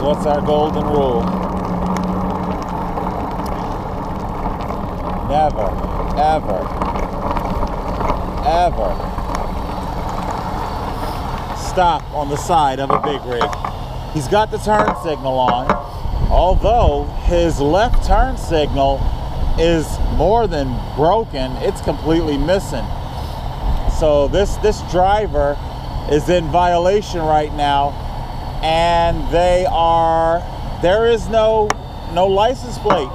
what's our golden rule? Never, ever, ever stop on the side of a big rig. He's got the turn signal on, although his left turn signal is more than broken, it's completely missing. So this driver is in violation right now, and there is no license plate.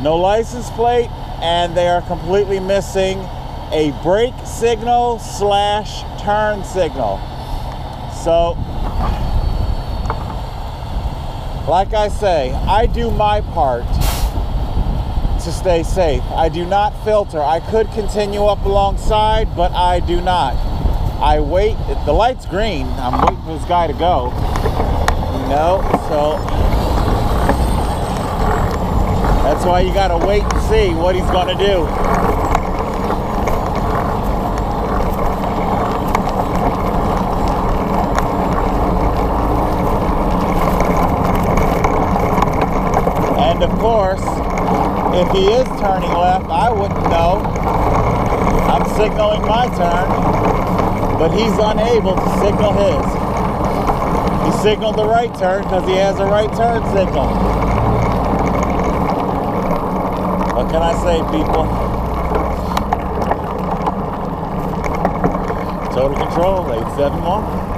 No license plate, and they are completely missing a brake signal / turn signal. So, like I say, I do my part to stay safe. I do not filter. I could continue up alongside, but I do not. I wait. The light's green. I'm waiting for this guy to go. So that's why you gotta wait and see what he's gonna do. And of course, if he is turning left, I wouldn't know. I'm signaling my turn, but he's unable to signal his. He signaled the right turn because he has a right turn signal. What can I say, people? Total Control, 871.